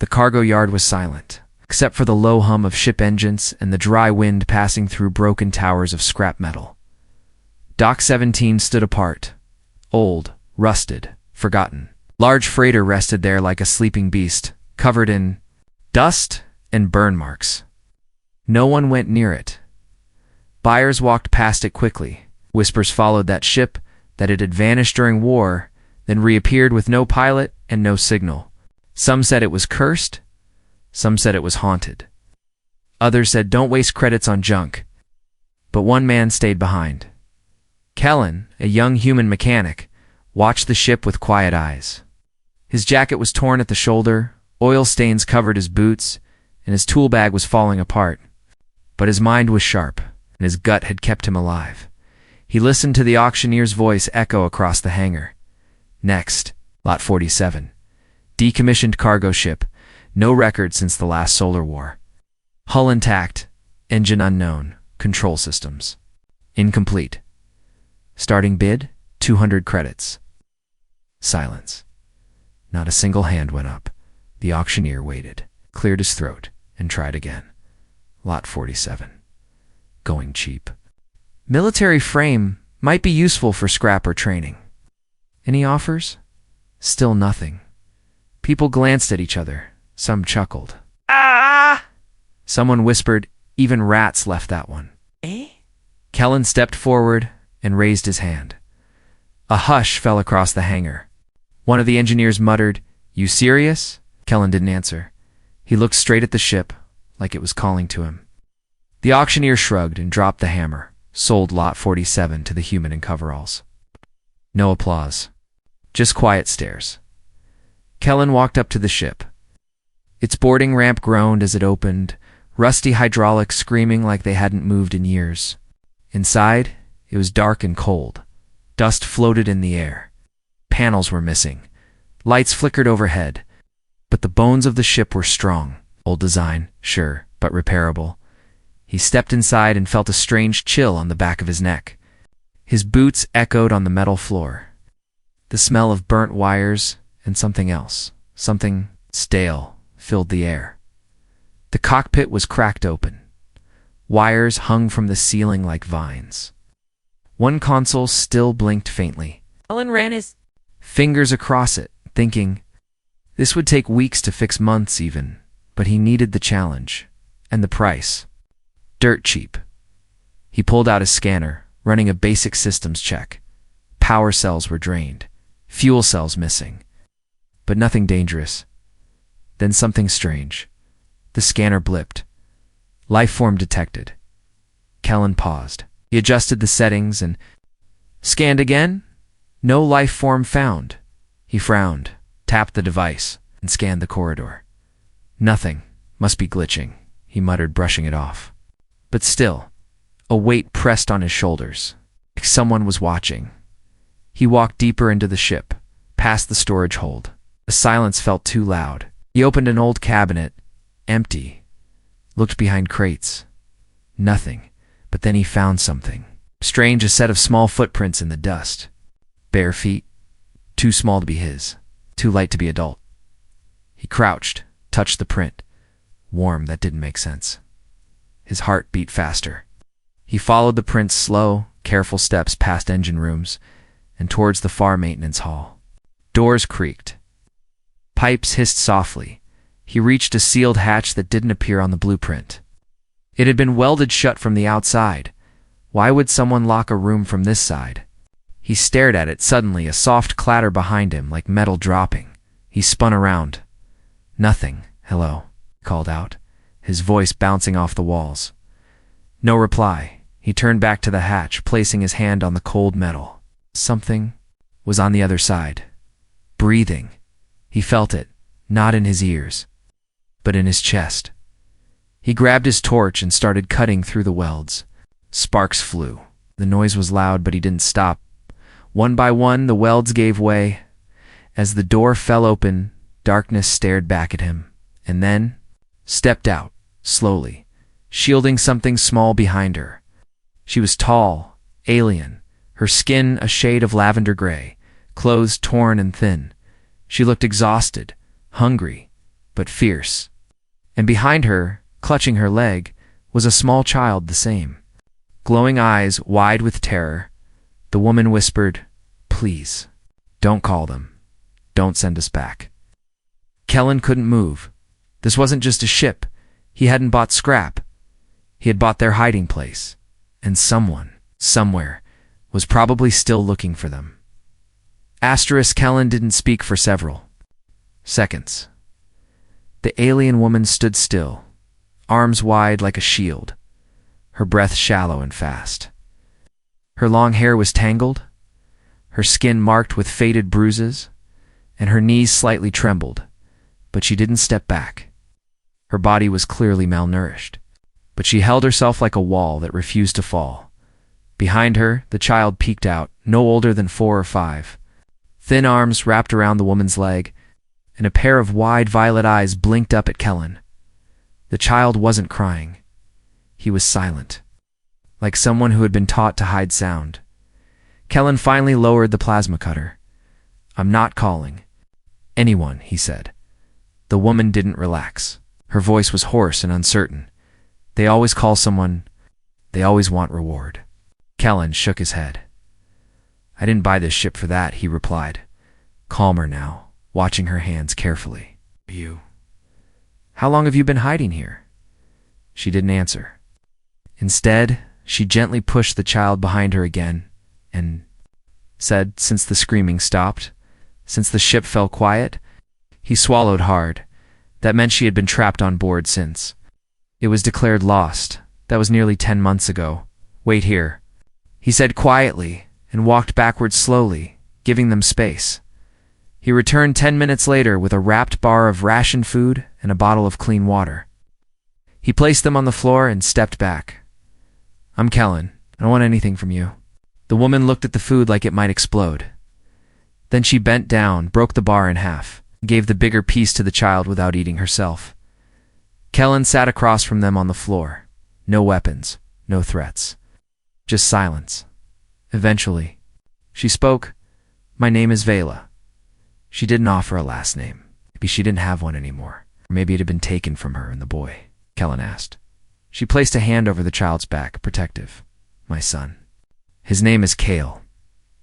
The cargo yard was silent, except for the low hum of ship engines and the dry wind passing through broken towers of scrap metal. Dock 17 stood apart, old, rusted, forgotten. Large freighter rested there like a sleeping beast, covered in dust and burn marks. No one went near it. Buyers walked past it quickly. Whispers followed that ship, that it had vanished during war, then reappeared with no pilot and no signal. Some said it was cursed. Some said it was haunted. Others said don't waste credits on junk. But one man stayed behind. Kellen, a young human mechanic, watched the ship with quiet eyes. His jacket was torn at the shoulder, oil stains covered his boots, and his tool bag was falling apart. But his mind was sharp, and his gut had kept him alive. He listened to the auctioneer's voice echo across the hangar. Next, Lot 47. Decommissioned cargo ship. No record since the last solar war. Hull intact. Engine unknown. Control systems incomplete. Starting bid, 200 credits. Silence. Not a single hand went up. The auctioneer waited, cleared his throat, and tried again. Lot 47. Going cheap. Military frame might be useful for scrap or training. Any offers? Still nothing. People glanced at each other. Some chuckled. Ah! Someone whispered, even rats left that one. Eh? Kellen stepped forward and raised his hand. A hush fell across the hangar. One of the engineers muttered, "You serious?" Kellen didn't answer. He looked straight at the ship, like it was calling to him. The auctioneer shrugged and dropped the hammer, sold Lot 47 to the human in coveralls. No applause. Just quiet stares. Kellen walked up to the ship. Its boarding ramp groaned as it opened, rusty hydraulics screaming like they hadn't moved in years. Inside, it was dark and cold. Dust floated in the air. Panels were missing. Lights flickered overhead. But the bones of the ship were strong. Old design, sure, but repairable. He stepped inside and felt a strange chill on the back of his neck. His boots echoed on the metal floor. The smell of burnt wires and something else, something stale, filled the air. The cockpit was cracked open. Wires hung from the ceiling like vines. One console still blinked faintly. Kellen ran his fingers across it, thinking, this would take weeks to fix, months even, but he needed the challenge. And the price. Dirt cheap. He pulled out his scanner, running a basic systems check. Power cells were drained. Fuel cells missing. But nothing dangerous. Then something strange. The scanner blipped. Life form detected. Kellen paused. He adjusted the settings and scanned again. No life form found. He frowned, tapped the device, and scanned the corridor. Nothing. Must be glitching, he muttered, brushing it off. But still, a weight pressed on his shoulders, like someone was watching. He walked deeper into the ship, past the storage hold. The silence felt too loud. He opened an old cabinet, empty, looked behind crates. Nothing, but then he found something. Strange, a set of small footprints in the dust. Bare feet, too small to be his, too light to be adult. He crouched, touched the print. Warm, that didn't make sense. His heart beat faster. He followed the print's slow, careful steps past engine rooms and towards the far maintenance hall. Doors creaked. Pipes hissed softly. He reached a sealed hatch that didn't appear on the blueprint. It had been welded shut from the outside. Why would someone lock a room from this side? He stared at it. Suddenly, a soft clatter behind him, like metal dropping. He spun around. Nothing. Hello, he called out, his voice bouncing off the walls. No reply. He turned back to the hatch, placing his hand on the cold metal. Something was on the other side. Breathing. He felt it, not in his ears, but in his chest. He grabbed his torch and started cutting through the welds. Sparks flew. The noise was loud, but he didn't stop. One by one, the welds gave way. As the door fell open, darkness stared back at him, and then stepped out, slowly, shielding something small behind her. She was tall, alien, her skin a shade of lavender gray, clothes torn and thin. She looked exhausted, hungry, but fierce. And behind her, clutching her leg, was a small child the same. Glowing eyes wide with terror, the woman whispered, "Please, don't call them. Don't send us back." Kellen couldn't move. This wasn't just a ship. He hadn't bought scrap. He had bought their hiding place. And someone, somewhere, was probably still looking for them. Kellen didn't speak for several seconds. The alien woman stood still, arms wide like a shield, her breath shallow and fast. Her long hair was tangled, her skin marked with faded bruises, and her knees slightly trembled, but she didn't step back. Her body was clearly malnourished, but she held herself like a wall that refused to fall. Behind her, the child peeked out, no older than 4 or 5. Thin arms wrapped around the woman's leg, and a pair of wide violet eyes blinked up at Kellen. The child wasn't crying. He was silent, like someone who had been taught to hide sound. Kellen finally lowered the plasma cutter. "I'm not calling anyone," he said. The woman didn't relax. Her voice was hoarse and uncertain. "They always call someone. They always want reward." Kellen shook his head. "I didn't buy this ship for that," he replied, calmer now, watching her hands carefully. "You? How long have you been hiding here?" She didn't answer. Instead, she gently pushed the child behind her again and said, since the screaming stopped, since the ship fell quiet. He swallowed hard. That meant she had been trapped on board since. It was declared lost. That was nearly 10 months ago. "Wait here," he said quietly, and walked backwards slowly, giving them space. He returned 10 minutes later with a wrapped bar of ration food and a bottle of clean water. He placed them on the floor and stepped back. "I'm Kellen. I don't want anything from you." The woman looked at the food like it might explode. Then she bent down, broke the bar in half, gave the bigger piece to the child without eating herself. Kellen sat across from them on the floor. No weapons, no threats. Just silence. Eventually, she spoke. "My name is Vela." She didn't offer a last name. Maybe she didn't have one anymore. Or maybe it had been taken from her and the boy, Kellen asked. She placed a hand over the child's back, protective. "My son. His name is Kale.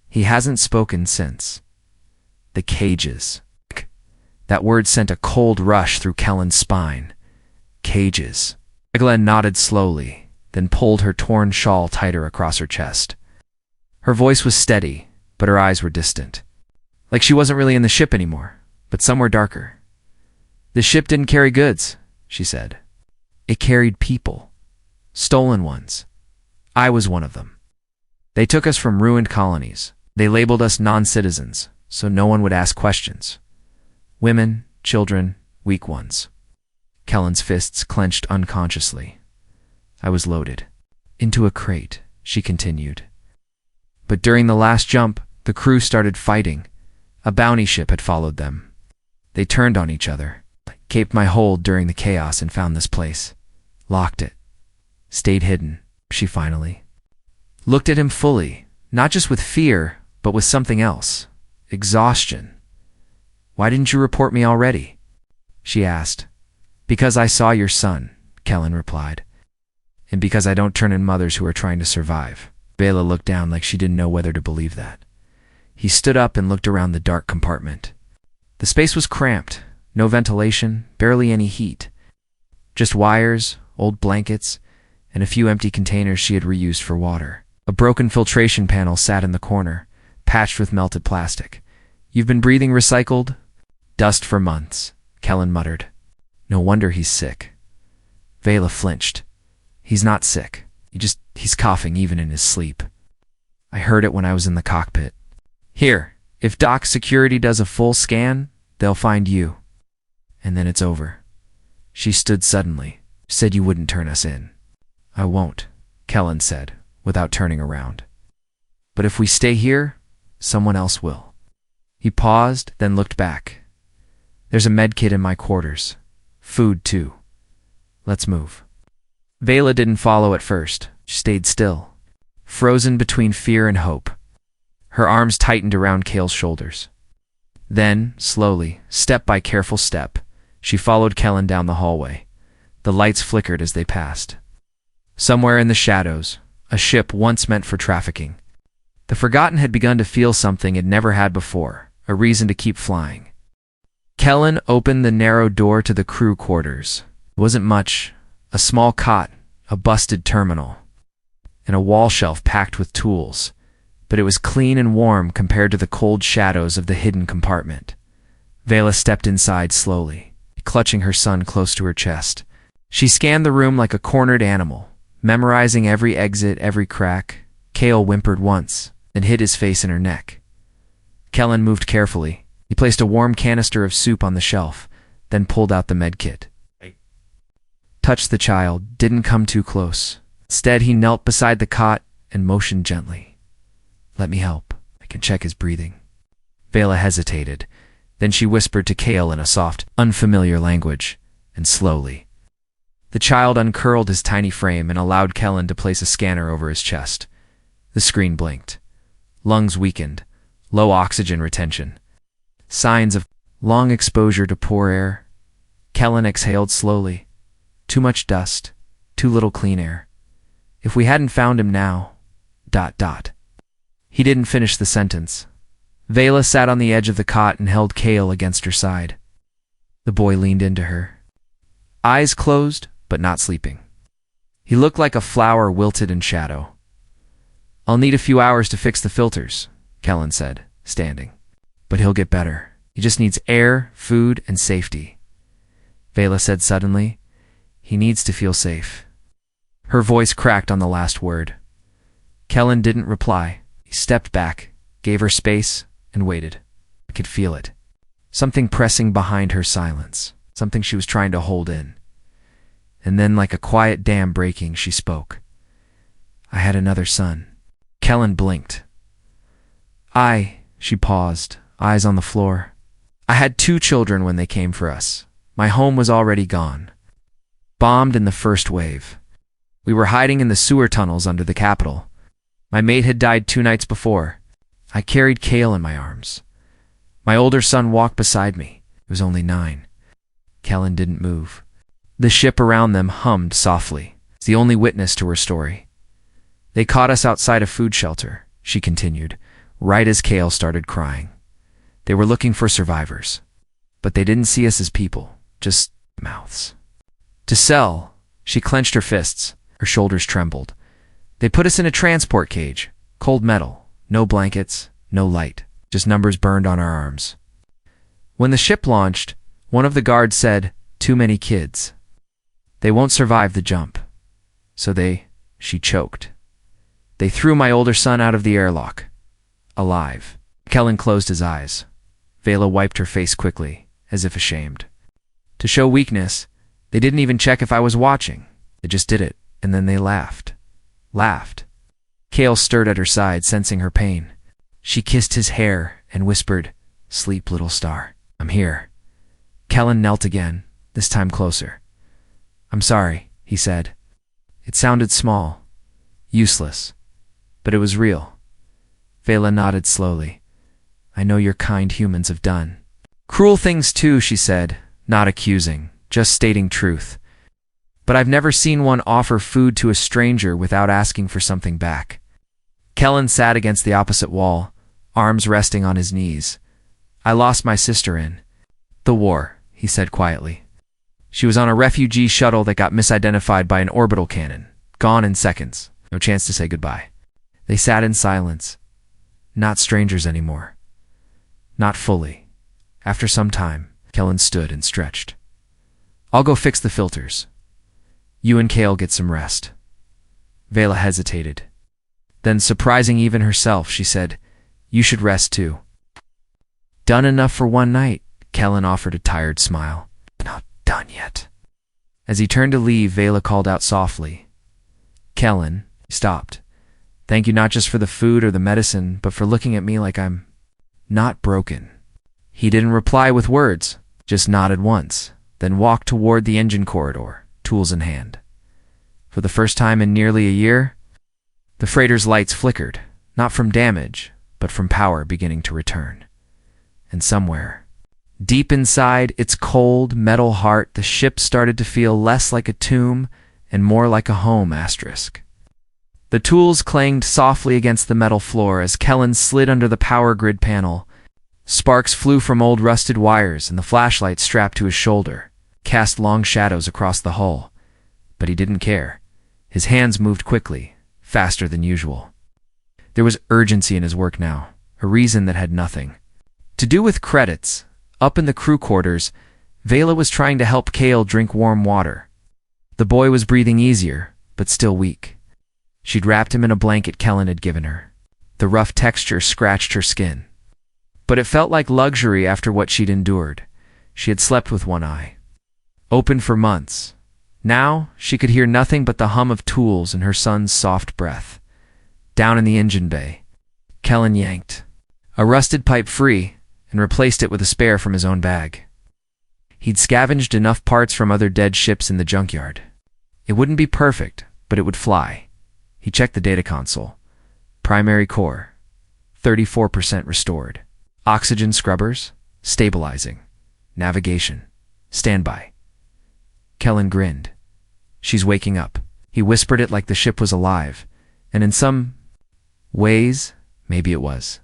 He hasn't spoken since." The cages. That word sent a cold rush through Kellen's spine. Cages. Glenn nodded slowly, then pulled her torn shawl tighter across her chest. Her voice was steady, but her eyes were distant. Like she wasn't really in the ship anymore, but somewhere darker. "The ship didn't carry goods," she said. "It carried people. Stolen ones. I was one of them. They took us from ruined colonies. They labeled us non-citizens, so no one would ask questions. Women, children, weak ones." Kellen's fists clenched unconsciously. "I was loaded. Into a crate," she continued. "But during the last jump, the crew started fighting. A bounty ship had followed them. They turned on each other. Caped my hold during the chaos and found this place. Locked it. Stayed hidden," she finally looked at him fully, not just with fear, but with something else. Exhaustion. "Why didn't you report me already?" she asked. "Because I saw your son," Kellen replied. "And because I don't turn in mothers who are trying to survive." Vela looked down like she didn't know whether to believe that. He stood up and looked around the dark compartment. The space was cramped. No ventilation, barely any heat. Just wires, old blankets, and a few empty containers she had reused for water. A broken filtration panel sat in the corner, patched with melted plastic. "You've been breathing recycled dust for months," Kellen muttered. "No wonder he's sick." Vela flinched. "He's not sick. He's coughing even in his sleep. I heard it when I was in the cockpit. Here, if dock security does a full scan, they'll find you. And then it's over." She stood suddenly. "Said you wouldn't turn us in." "I won't," Kellen said, without turning around. "But if we stay here, someone else will." He paused, then looked back. "There's a med kit in my quarters. Food, too. Let's move." Vela didn't follow at first. She stayed still, frozen between fear and hope. Her arms tightened around Kale's shoulders. Then, slowly, step by careful step, She followed Kellen down the hallway. The lights flickered as they passed. Somewhere in the shadows, a ship once meant for trafficking. The Forgotten had begun to feel something it never had before, a reason to keep flying. Kellen opened the narrow door to the crew quarters. It wasn't much. A small cot, a busted terminal, and a wall shelf packed with tools. But it was clean and warm compared to the cold shadows of the hidden compartment. Vela stepped inside slowly, clutching her son close to her chest. She scanned the room like a cornered animal, memorizing every exit, every crack. Cale whimpered once, then hid his face in her neck. Kellen moved carefully. He placed a warm canister of soup on the shelf, then pulled out the medkit. Touched the child, didn't come too close. Instead, he knelt beside the cot and motioned gently. "Let me help. I can check his breathing." Vela hesitated. Then she whispered to Cale in a soft, unfamiliar language, and slowly. The child uncurled his tiny frame and allowed Kellen to place a scanner over his chest. The screen blinked. Lungs weakened, low oxygen retention. Signs of long exposure to poor air. Kellen exhaled slowly. Too much dust, too little clean air. If we hadn't found him now... He didn't finish the sentence. Vela sat on the edge of the cot and held Cale against her side. The boy leaned into her. Eyes closed, but not sleeping. He looked like a flower wilted in shadow. "I'll need a few hours to fix the filters," Kellen said, standing. "But he'll get better. He just needs air, food, and safety." Vela said suddenly, "He needs to feel safe." Her voice cracked on the last word. Kellen didn't reply. He stepped back, gave her space, and waited. I could feel it. Something pressing behind her silence. Something she was trying to hold in. And then, like a quiet dam breaking, she spoke. "I had another son." Kellen blinked. She paused, eyes on the floor. "I had 2 children when they came for us. My home was already gone. Bombed in the first wave. We were hiding in the sewer tunnels under the Capitol. My mate had died 2 nights before. I carried Cale in my arms. My older son walked beside me. He was only 9. Kellen didn't move. The ship around them hummed softly. It's the only witness to her story. "They caught us outside a food shelter," she continued, right as Cale started crying. "They were looking for survivors. But they didn't see us as people, just mouths. To sell." She clenched her fists. Her shoulders trembled. "They put us in a transport cage, cold metal, no blankets, no light, just numbers burned on our arms. When the ship launched, one of the guards said, 'Too many kids. They won't survive the jump.' So she choked. They threw my older son out of the airlock. Alive." Kellen closed his eyes. Vela wiped her face quickly, as if ashamed. To show weakness, they didn't even check if I was watching. They just did it, and then they laughed. Cale stirred at her side, sensing her pain. She kissed his hair and whispered, "Sleep, little star. I'm here." Kellen knelt again, this time closer. "I'm sorry," he said. It sounded small, useless, but it was real. Vela nodded slowly. "I know your kind humans have done cruel things too," she said, not accusing, just stating truth. "But I've never seen one offer food to a stranger without asking for something back." Kellen sat against the opposite wall, arms resting on his knees. "I lost my sister in the war," he said quietly. "She was on a refugee shuttle that got misidentified by an orbital cannon. Gone in seconds. No chance to say goodbye." They sat in silence. Not strangers anymore. Not fully. After some time, Kellen stood and stretched. "I'll go fix the filters. You and Cale get some rest." Vela hesitated. Then, surprising even herself, she said, "You should rest too." "Done enough for one night," Kellen offered a tired smile. "Not done yet." As he turned to leave, Vela called out softly. "Kellen," he stopped. "Thank you not just for the food or the medicine, but for looking at me like I'm not broken." He didn't reply with words, just nodded once, then walked toward the engine corridor, tools in hand. For the first time in nearly a year, the freighter's lights flickered, not from damage, but from power beginning to return. And somewhere, Deep inside its cold, metal heart, the ship started to feel less like a tomb and more like a home asterisk. The tools clanged softly against the metal floor as Kellen slid under the power grid panel. Sparks flew from old rusted wires, and the flashlight strapped to his shoulder cast long shadows across the hull. But he didn't care. His hands moved quickly, faster than usual. There was urgency in his work now, a reason that had nothing to do with credits. Up in the crew quarters, Vela was trying to help Kale drink warm water. The boy was breathing easier, but still weak. She'd wrapped him in a blanket Kellen had given her. The rough texture scratched her skin. But it felt like luxury after what she'd endured. She had slept with one eye open for months. Now she could hear nothing but the hum of tools and her son's soft breath. Down in the engine bay, Kellen yanked a rusted pipe free and replaced it with a spare from his own bag. He'd scavenged enough parts from other dead ships in the junkyard. It wouldn't be perfect, but it would fly. He checked the data console. Primary core, 34% restored. Oxygen scrubbers, stabilizing. Navigation, standby. Kellen grinned. She's waking up. He whispered it like the ship was alive, and in some ways, maybe it was.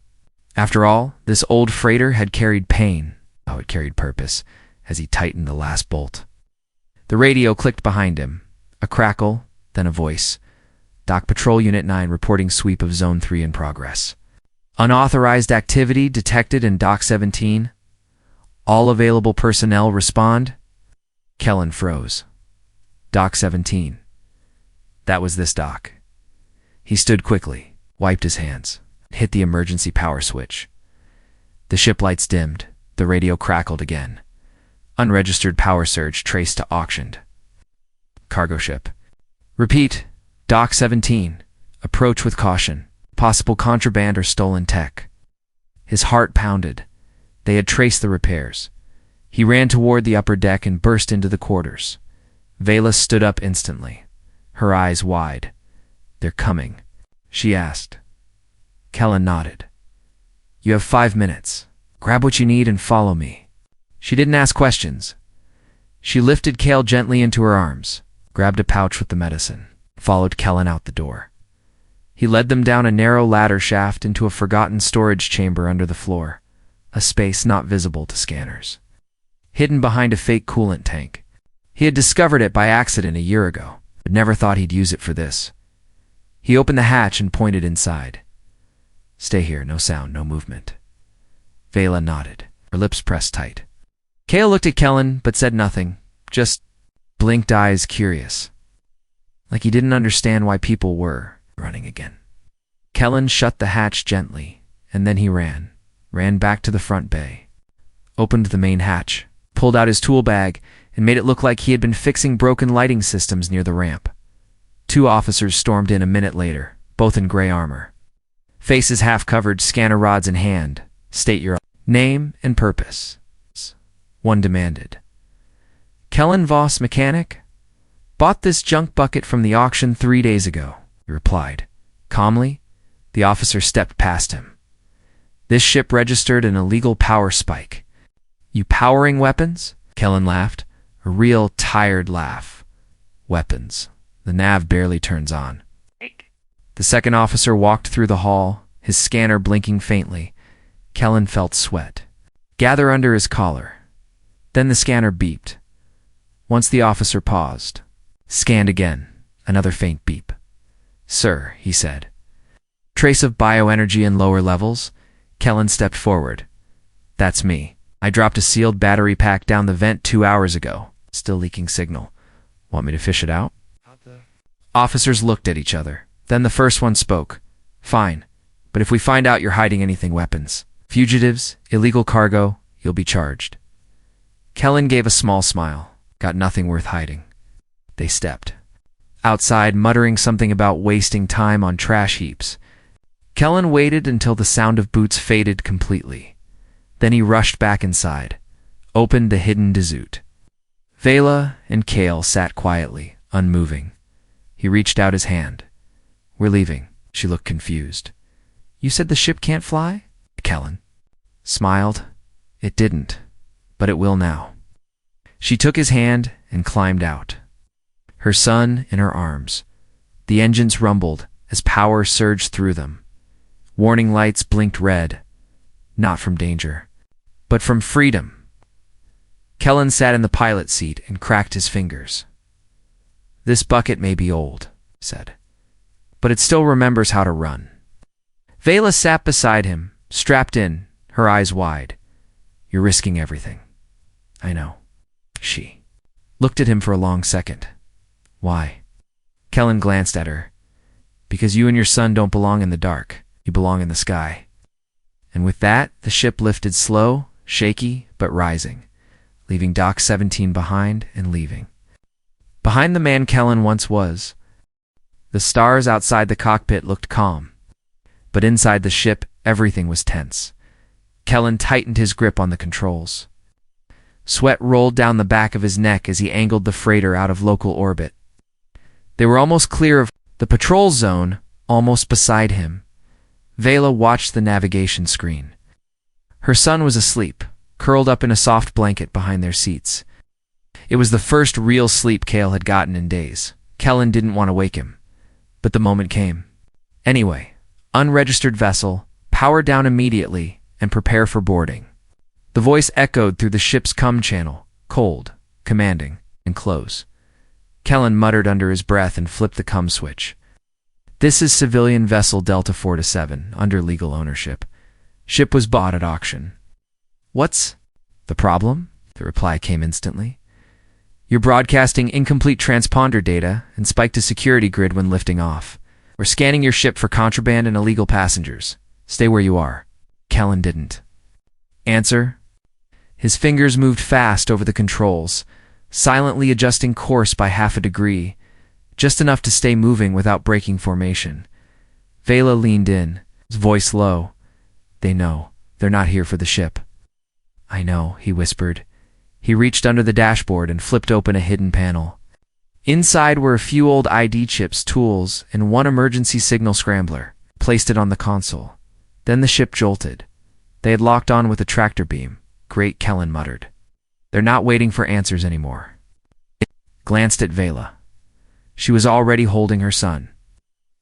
After all, this old freighter had carried pain. Oh, it carried purpose, as he tightened the last bolt. The radio clicked behind him. A crackle, then a voice. Dock Patrol Unit 9 reporting sweep of Zone 3 in progress. Unauthorized activity detected in Dock 17. All available personnel respond. Kellen froze. Dock 17. That was this dock. He stood quickly, wiped his hands, hit the emergency power switch. The ship lights dimmed. The radio crackled again. Unregistered power surge traced to auctioned. Cargo ship. Repeat. Dock 17. Approach with caution. Possible contraband or stolen tech. His heart pounded. They had traced the repairs. He ran toward the upper deck and burst into the quarters. Vela stood up instantly, her eyes wide. "They're coming," she asked. Kellen nodded. "You have 5 minutes. Grab what you need and follow me." She didn't ask questions. She lifted Kale gently into her arms, grabbed a pouch with the medicine, followed Kellen out the door. He led them down a narrow ladder shaft into a forgotten storage chamber under the floor, a space not visible to scanners. Hidden behind a fake coolant tank. He had discovered it by accident a year ago, but never thought he'd use it for this. He opened the hatch and pointed inside. "Stay here, no sound, no movement." Vela nodded, her lips pressed tight. Kale looked at Kellen, but said nothing, just blinked eyes curious. Like he didn't understand why people were running again. Kellen shut the hatch gently, and then he ran back to the front bay, opened the main hatch, pulled out his tool bag, and made it look like he had been fixing broken lighting systems near the ramp. 2 officers stormed in a minute later, both in gray armor. Faces half-covered, scanner rods in hand. "State your name and purpose," one demanded. "Kellen Voss, mechanic. Bought this junk bucket from the auction 3 days ago," he replied. Calmly, the officer stepped past him. "This ship registered an illegal power spike. You powering weapons?" Kellen laughed, a real tired laugh. "Weapons. The nav barely turns on." The second officer walked through the hall, his scanner blinking faintly. Kellen felt sweat gather under his collar. Then the scanner beeped. Once the officer paused, scanned again, another faint beep. "Sir," he said. "Trace of bioenergy in lower levels." Kellen stepped forward. "That's me. I dropped a sealed battery pack down the vent 2 hours ago. Still leaking signal. Want me to fish it out?" Officers looked at each other. Then the first one spoke. "Fine, but if we find out you're hiding anything, weapons, fugitives, illegal cargo, you'll be charged." Kellen gave a small smile. Got nothing worth hiding. They stepped outside, muttering something about wasting time on trash heaps. Kellen waited until the sound of boots faded completely. Then he rushed back inside, opened the hidden desert. Vela and Kale sat quietly, unmoving. He reached out his hand. "We're leaving." She looked confused. "You said the ship can't fly?" Kellen smiled. "It didn't. but it will now. She took his hand and climbed out, her son in her arms. The engines rumbled as power surged through them. Warning lights blinked red, not from danger, but from freedom. Kellen sat in the pilot seat and cracked his fingers. "This bucket may be old," he said, "but it still remembers how to run." Vela sat beside him, strapped in, her eyes wide. "You're risking everything." "I know." She looked at him for a long second. "Why?" Kellen glanced at her. "Because you and your son don't belong in the dark. You belong in the sky." And with that, the ship lifted slow, shaky, but rising, leaving Dock 17 behind and leaving. Behind the man Kellen once was. The stars outside the cockpit looked calm, but inside the ship, everything was tense. Kellen tightened his grip on the controls. Sweat rolled down the back of his neck as he angled the freighter out of local orbit. They were almost clear of the patrol zone, almost beside him. Vela watched the navigation screen. Her son was asleep, curled up in a soft blanket behind their seats. It was the first real sleep Cale had gotten in days. Kellen didn't want to wake him, but the moment came. Anyway, unregistered vessel, power down immediately, and prepare for boarding. The voice echoed through the ship's comm channel, cold, commanding, and close. Kellen muttered under his breath and flipped the comm switch. "This is civilian vessel Delta 4-7, under legal ownership. Ship was bought at auction." "What's the problem?" The reply came instantly. "You're broadcasting incomplete transponder data and spiked a security grid when lifting off. We're scanning your ship for contraband and illegal passengers. Stay where you are." Kellen didn't answer. His fingers moved fast over the controls, silently adjusting course by half a degree, just enough to stay moving without breaking formation. Vela leaned in, his voice low. "They know. They're not here for the ship." "I know," he whispered. He reached under the dashboard and flipped open a hidden panel. Inside were a few old ID chips, tools, and one emergency signal scrambler. Placed it on the console. Then the ship jolted. They had locked on with a tractor beam. "Great," Kellen muttered. "They're not waiting for answers anymore." He glanced at Vela. She was already holding her son.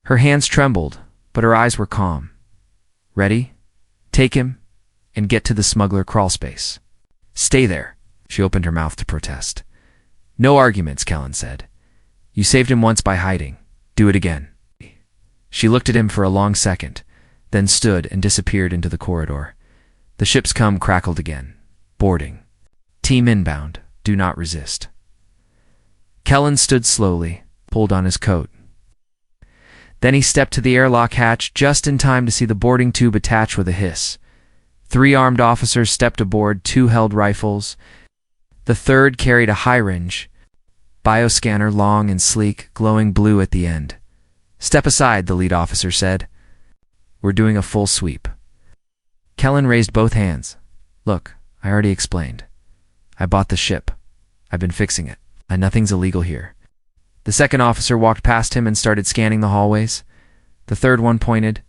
Her hands trembled, but her eyes were calm. "Ready? Take him and get to the smuggler crawlspace." "Stay there." She opened her mouth to protest. "No arguments," Kellen said. "You saved him once by hiding. Do it again." She looked at him for a long second, then stood and disappeared into the corridor. The ship's comm crackled again. "Boarding. Team inbound. Do not resist." Kellen stood slowly, pulled on his coat. Then he stepped to the airlock hatch just in time to see the boarding tube attach with a hiss. 3 armed officers stepped aboard, 2 held rifles. The third carried a high-range bioscanner, long and sleek, glowing blue at the end. "Step aside," the lead officer said. "We're doing a full sweep." Kellen raised both hands. "Look, I already explained. I bought the ship. I've been fixing it. Nothing's illegal here." The second officer walked past him and started scanning the hallways. The third one pointed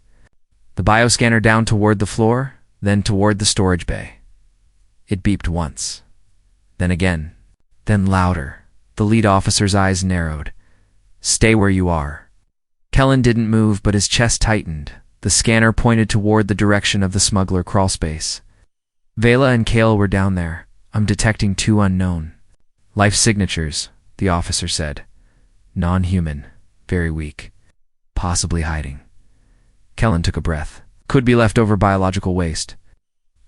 the bioscanner down toward the floor, then toward the storage bay. It beeped once, then again, then louder. The lead officer's eyes narrowed. "Stay where you are." Kellen didn't move, but his chest tightened. The scanner pointed toward the direction of the smuggler crawlspace. "Vela and Cale were down there. I'm detecting 2 unknown life signatures," the officer said. "Non-human, very weak, possibly hiding." Kellen took a breath. "Could be leftover biological waste.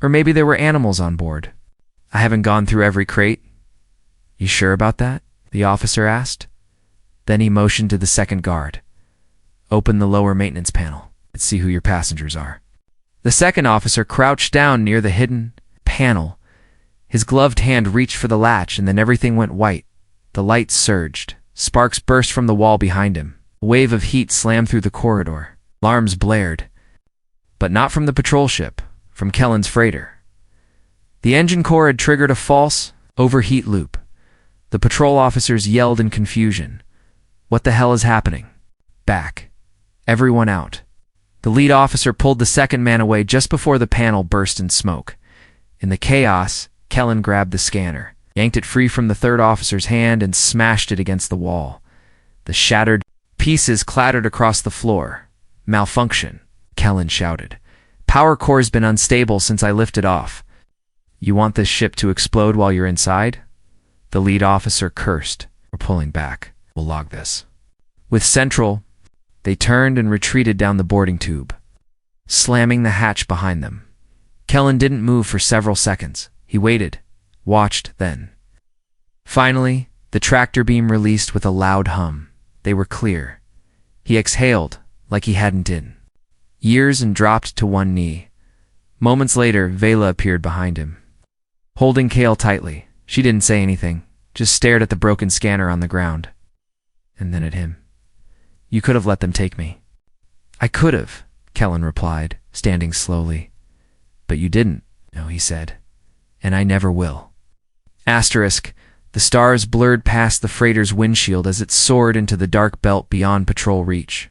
Or maybe there were animals on board. I haven't gone through every crate." "You sure about that?" the officer asked. Then he motioned to the second guard. "Open the lower maintenance panel. Let's see who your passengers are." The second officer crouched down near the hidden panel. His gloved hand reached for the latch, and then everything went white. The lights surged. Sparks burst from the wall behind him. A wave of heat slammed through the corridor. Alarms blared. But not from the patrol ship, from Kellen's freighter. The engine core had triggered a false overheat loop. The patrol officers yelled in confusion. "What the hell is happening?" "Back. Everyone out." The lead officer pulled the second man away just before the panel burst in smoke. In the chaos, Kellen grabbed the scanner, yanked it free from the third officer's hand, and smashed it against the wall. The shattered pieces clattered across the floor. "Malfunction," Kellen shouted. "Power core's been unstable since I lifted off." "You want this ship to explode while you're inside?" The lead officer cursed. "We're pulling back. We'll log this." With Central, they turned and retreated down the boarding tube, slamming the hatch behind them. Kellen didn't move for several seconds. He waited, watched, then. Finally, the tractor beam released with a loud hum. They were clear. He exhaled, like he hadn't in years, and dropped to one knee. Moments later, Vela appeared behind him, holding Cale tightly. She didn't say anything, just stared at the broken scanner on the ground. And then at him. "You could have let them take me." "I could have," Kellen replied, standing slowly. "But you didn't." "No," he said. "And I never will." Asterisk. The stars blurred past the freighter's windshield as it soared into the dark belt beyond patrol reach.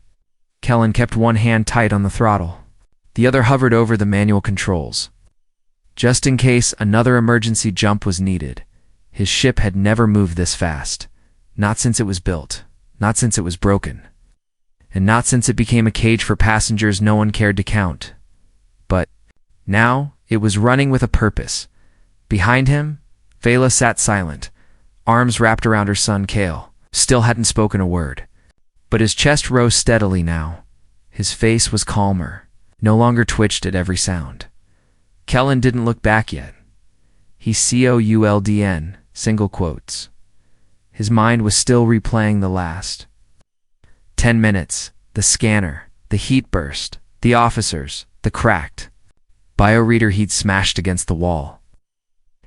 Kellen kept one hand tight on the throttle. The other hovered over the manual controls, just in case another emergency jump was needed. His ship had never moved this fast. Not since it was built. Not since it was broken. And not since it became a cage for passengers no one cared to count. But now it was running with a purpose. Behind him, Vela sat silent, arms wrapped around her son Cale. Still hadn't spoken a word. But his chest rose steadily now. His face was calmer, no longer twitched at every sound. Kellen didn't look back yet. He COULDN, single quotes. His mind was still replaying the last 10 minutes, the scanner, the heat burst, the officers, the cracked bioreader he'd smashed against the wall.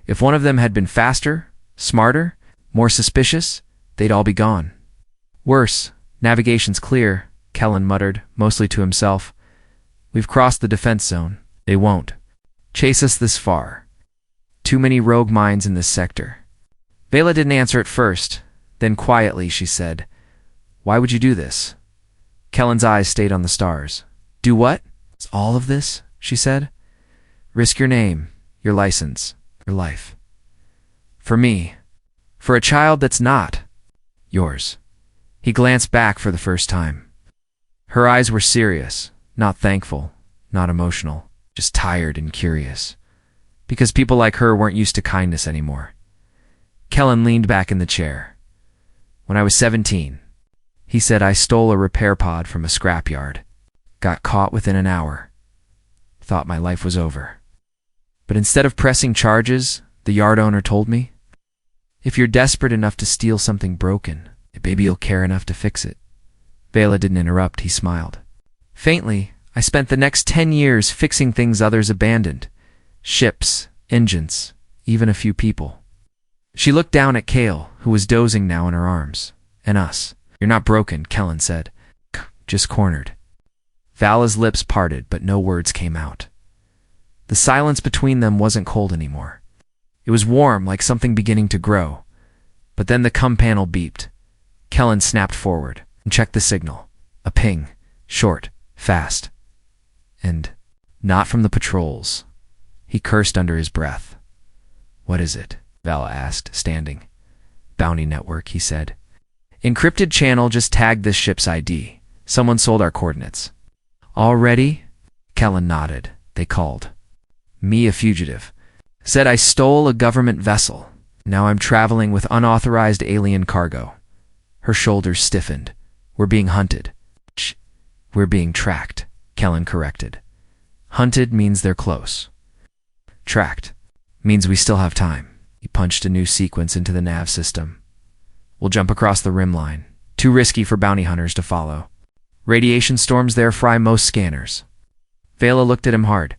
If one of them had been faster, smarter, more suspicious, they'd all be gone. "Worse, navigation's clear," Kellen muttered, mostly to himself. "We've crossed the defense zone. They won't chase us this far. Too many rogue minds in this sector." Vela didn't answer at first. Then quietly she said, "Why would you do this?" Kellen's eyes stayed on the stars. "Do what?" "It's all of this," she said. "Risk your name, your license, your life. For me. For a child that's not yours." He glanced back for the first time. Her eyes were serious, not thankful, not emotional, just tired and curious. Because people like her weren't used to kindness anymore. Kellen leaned back in the chair. "When I was 17, he said, I stole a repair pod from a scrapyard. Got caught within an hour. Thought my life was over. But instead of pressing charges, the yard owner told me, if you're desperate enough to steal something broken, maybe you'll care enough to fix it." Vela didn't interrupt, he smiled. "Faintly, I spent the next 10 years fixing things others abandoned. Ships, engines, even a few people." She looked down at Cale, who was dozing now in her arms. "And us." "You're not broken," Kellen said. "Just cornered." Vala's lips parted, but no words came out. The silence between them wasn't cold anymore. It was warm, like something beginning to grow. But then the comm panel beeped. Kellen snapped forward and checked the signal. A ping. Short. Fast. And not from the patrols. He cursed under his breath. "What is it?" Vala asked, standing. "Bounty network," he said. "Encrypted channel just tagged this ship's ID. Someone sold our coordinates." "Already?" Kellen nodded. "They called. Me a fugitive. Said I stole a government vessel. Now I'm traveling with unauthorized alien cargo." Her shoulders stiffened. "We're being hunted." "Shh. We're being tracked," Kellen corrected. "Hunted means they're close. Tracked means we still have time." He punched a new sequence into the nav system. "We'll jump across the rim line. Too risky for bounty hunters to follow. Radiation storms there fry most scanners." Vela looked at him hard.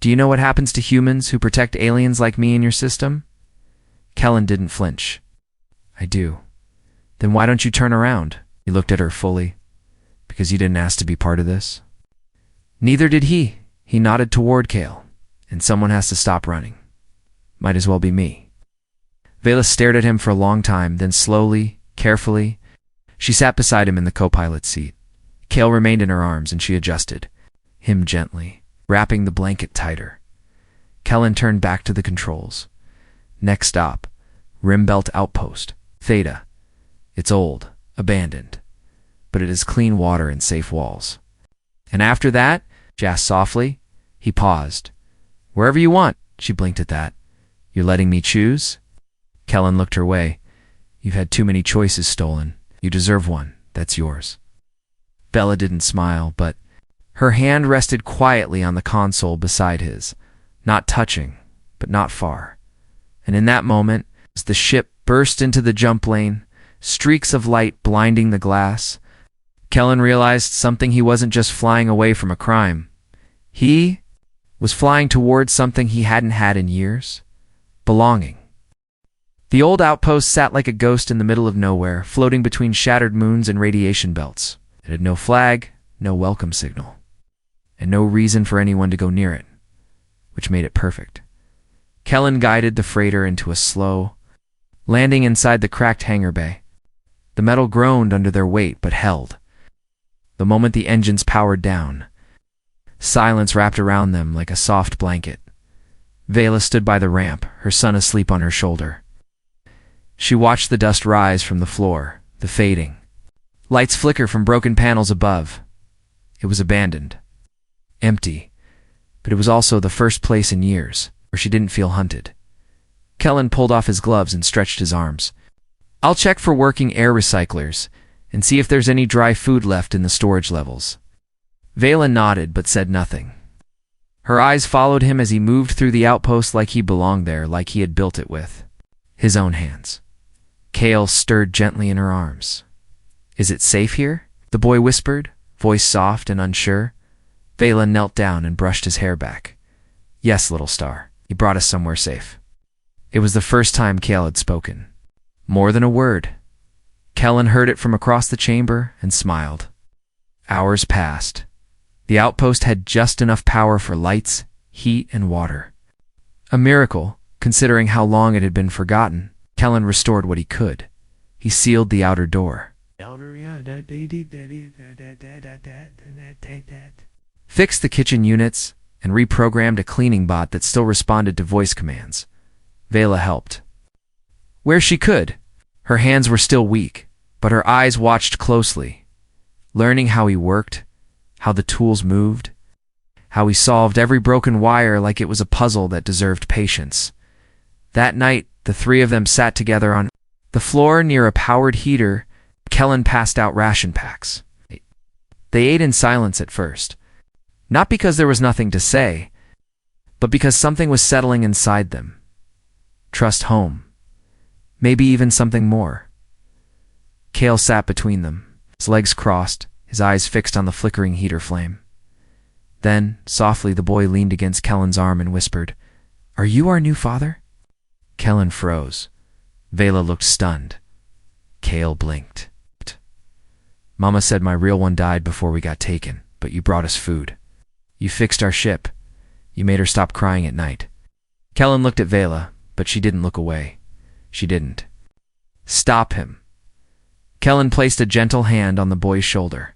"Do you know what happens to humans who protect aliens like me in your system?" Kellen didn't flinch. "I do." "Then why don't you turn around?" He looked at her fully. "Because you didn't ask to be part of this?" "Neither did he." He nodded toward Cale. "And someone has to stop running. Might as well be me." Vela stared at him for a long time, then slowly, carefully, she sat beside him in the co-pilot seat. Cale remained in her arms, and she adjusted him gently, wrapping the blanket tighter. Kellen turned back to the controls. Next stop, Rimbelt Outpost, Theta. It's old, abandoned, but it has clean water and safe walls. And after that, she asked softly. He paused. Wherever you want, she blinked at that. You're letting me choose? Kellen looked her way. You've had too many choices stolen. You deserve one. That's yours. Bella didn't smile, but her hand rested quietly on the console beside his, not touching, but not far. And in that moment, as the ship burst into the jump lane, streaks of light blinding the glass, Kellen realized something. He wasn't just flying away from a crime. He was flying towards something he hadn't had in years. Belonging. The old outpost sat like a ghost in the middle of nowhere, floating between shattered moons and radiation belts. It had no flag, no welcome signal, and no reason for anyone to go near it, which made it perfect. Kellen guided the freighter into a slow landing inside the cracked hangar bay. The metal groaned under their weight, but held. The moment the engines powered down, silence wrapped around them like a soft blanket. Vela stood by the ramp, her son asleep on her shoulder. She watched the dust rise from the floor, the fading lights flicker from broken panels above. It was abandoned, empty, but it was also the first place in years where she didn't feel hunted. Kellen pulled off his gloves and stretched his arms. I'll check for working air recyclers and see if there's any dry food left in the storage levels. Vela nodded but said nothing. Her eyes followed him as he moved through the outpost like he belonged there, like he had built it with his own hands. Kale stirred gently in her arms. Is it safe here? The boy whispered, voice soft and unsure. Vela knelt down and brushed his hair back. Yes, little star. He brought us somewhere safe. It was the first time Kale had spoken. More than a word. Kellen heard it from across the chamber and smiled. Hours passed. The outpost had just enough power for lights, heat, and water. A miracle, considering how long it had been forgotten. Kellen restored what he could. He sealed the outer door. Fixed the kitchen units, and reprogrammed a cleaning bot that still responded to voice commands. Vela helped where she could. Her hands were still weak, but her eyes watched closely, learning how he worked, how the tools moved, how he solved every broken wire like it was a puzzle that deserved patience. That night, the three of them sat together on the floor near a powered heater. Kellen passed out ration packs. They ate in silence at first, not because there was nothing to say, but because something was settling inside them. Trust, home. Maybe even something more. Kale sat between them, his legs crossed, his eyes fixed on the flickering heater flame. Then, softly, the boy leaned against Kellen's arm and whispered, Are you our new father? Kellen froze. Vela looked stunned. Kale blinked. Mama said my real one died before we got taken, but you brought us food. You fixed our ship. You made her stop crying at night. Kellen looked at Vela, but she didn't look away. She didn't. Stop him. Kellen placed a gentle hand on the boy's shoulder.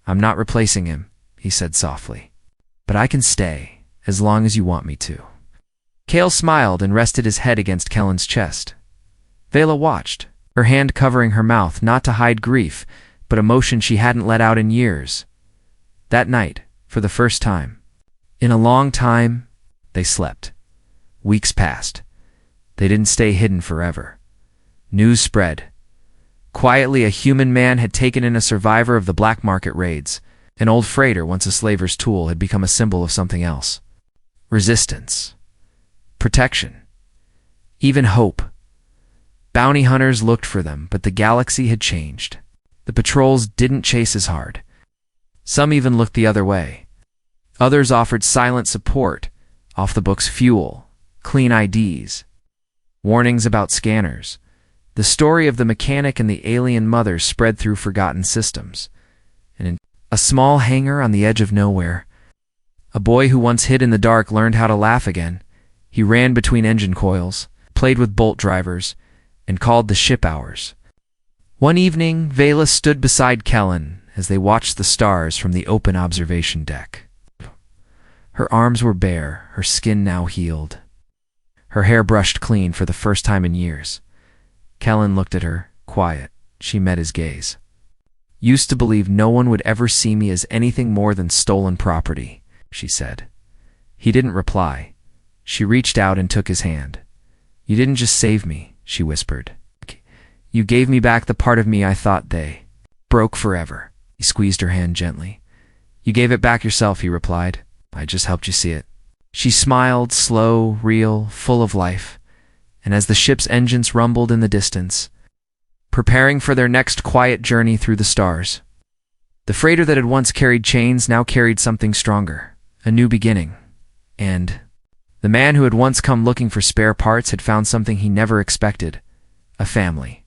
I'm not replacing him, he said softly. But I can stay, as long as you want me to. Kale smiled and rested his head against Kellen's chest. Vela watched, her hand covering her mouth, not to hide grief, but emotion she hadn't let out in years. That night, for the first time, in a long time, they slept. Weeks passed. They didn't stay hidden forever. News spread. Quietly, a human man had taken in a survivor of the black market raids. An old freighter, once a slaver's tool, had become a symbol of something else. Resistance. Protection. Even hope. Bounty hunters looked for them, but the galaxy had changed. The patrols didn't chase as hard. Some even looked the other way. Others offered silent support, off-the-books fuel, clean IDs, warnings about scanners. The story of the mechanic and the alien mother spread through forgotten systems. And in a small hangar on the edge of nowhere, a boy who once hid in the dark learned how to laugh again. He ran between engine coils, played with bolt drivers, and called the ship hours. One evening, Vela stood beside Kellen as they watched the stars from the open observation deck. Her arms were bare, her skin now healed. her hair brushed clean for the first time in years. Kellen looked at her, quiet. She met his gaze. "Used to believe no one would ever see me as anything more than stolen property," she said. He didn't reply. She reached out and took his hand. "You didn't just save me," she whispered. "You gave me back the part of me I thought they broke forever." He squeezed her hand gently. "You gave it back yourself," he replied. "I just helped you see it." She smiled, slow, real, full of life, and as the ship's engines rumbled in the distance, preparing for their next quiet journey through the stars, the freighter that had once carried chains now carried something stronger, a new beginning. And the man who had once come looking for spare parts had found something he never expected, a family.